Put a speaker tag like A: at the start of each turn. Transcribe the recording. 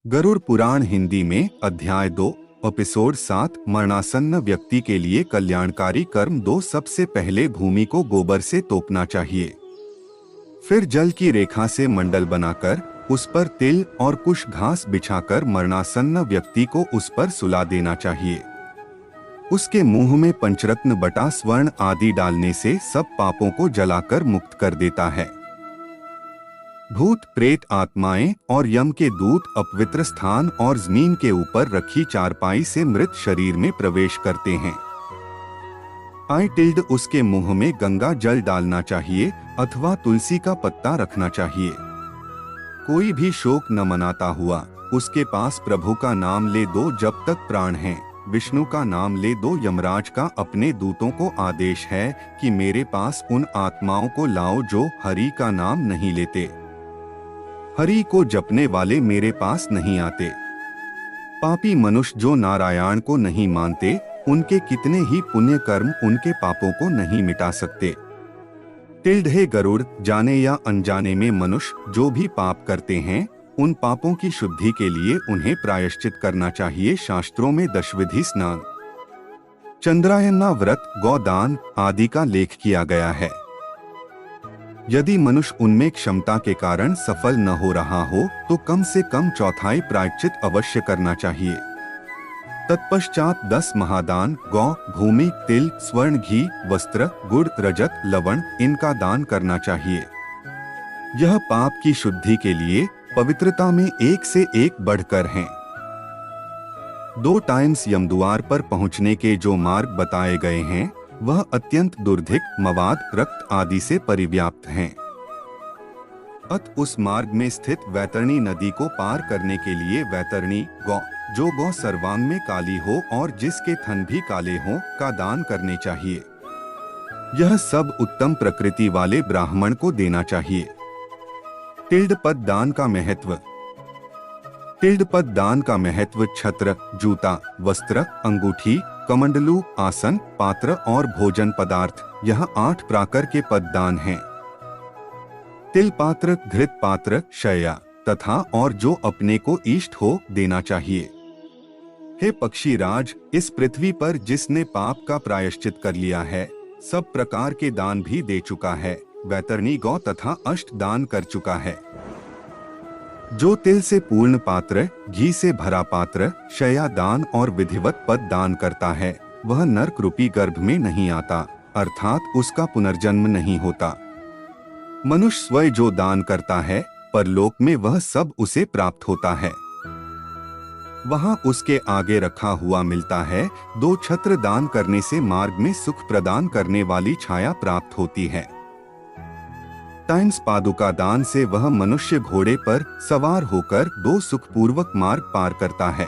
A: गरुड़ पुराण हिंदी में अध्याय 2 एपिसोड 7 मरणासन्न व्यक्ति के लिए कल्याणकारी कर्म 2। सबसे पहले भूमि को गोबर से तोपना चाहिए, फिर जल की रेखा से मंडल बनाकर उस पर तिल और कुछ घास बिछाकर मरणासन्न व्यक्ति को उस पर सुला देना चाहिए। उसके मुंह में पंचरत्न बटा स्वर्ण आदि डालने से सब पापों को जलाकर मुक्त कर देता है। भूत प्रेत आत्माएं और यम के दूत अपवित्र स्थान और जमीन के ऊपर रखी चारपाई से मृत शरीर में प्रवेश करते हैं। उसके मुंह में गंगा जल डालना चाहिए अथवा तुलसी का पत्ता रखना चाहिए। कोई भी शोक न मनाता हुआ उसके पास प्रभु का नाम ले दो जब तक प्राण है, विष्णु का नाम ले दो। यमराज का अपने दूतों को आदेश है कि मेरे पास उन आत्माओं को लाओ जो हरि का नाम नहीं लेते, हरि को जपने वाले मेरे पास नहीं आते। पापी मनुष्य जो नारायण को नहीं मानते, उनके कितने ही पुण्य कर्म उनके पापों को नहीं मिटा सकते। हे गरुड़, जाने या अनजाने में मनुष्य जो भी पाप करते हैं, उन पापों की शुद्धि के लिए उन्हें प्रायश्चित करना चाहिए। शास्त्रों में दशविधि स्नान, चंद्रायना व्रत, गौदान आदि का लेख किया गया है। यदि मनुष्य उनमें क्षमता के कारण सफल न हो रहा हो तो कम से कम चौथाई प्रायश्चित अवश्य करना चाहिए। तत्पश्चात 10 महादान, गौ, भूमि, तिल, स्वर्ण, घी, वस्त्र, गुड़, रजत, लवण इनका दान करना चाहिए। यह पाप की शुद्धि के लिए पवित्रता में एक से एक बढ़कर हैं। 2 टाइम्स यमद्वार पर पहुंचने के जो मार्ग बताए गए हैं वह अत्यंत दुर्धिक, मवाद, रक्त आदि से परिव्याप्त हैं। उस मार्ग में स्थित वैतरणी नदी को पार करने के लिए वैतरणी गौ, जो गौ सर्वांग में काली हो और जिसके थन भी काले हों, का दान करने चाहिए। यह सब उत्तम प्रकृति वाले ब्राह्मण को देना चाहिए। पद दान का महत्व। पद दान का महत्व छत्र, जूता, वस्त्र, अंगूठी, कमंडलू, आसन, पात्र और भोजन पदार्थ, यह 8 प्रकार के पददान हैं। तिल पात्र, घृत पात्र, शया तथा और जो अपने को इष्ट हो देना चाहिए। हे पक्षी राज, इस पृथ्वी पर जिसने पाप का प्रायश्चित कर लिया है, सब प्रकार के दान भी दे चुका है, वैतरणी गौ तथा अष्ट दान कर चुका है। जो तिल से पूर्ण पात्र, घी से भरा पात्र, शया दान और विधिवत पद दान करता है, वह नरक रूपी गर्भ में नहीं आता, अर्थात उसका पुनर्जन्म नहीं होता। मनुष्य स्वयं जो दान करता है, परलोक में वह सब उसे प्राप्त होता है। वहां उसके आगे रखा हुआ मिलता है। 2 छत्र दान करने से मार्ग में सुख प्रदान करने वाली छाया प्राप्त होती है। पादुका दान से वह मनुष्य घोड़े पर सवार होकर 2 सुखपूर्वक मार्ग पार करता है।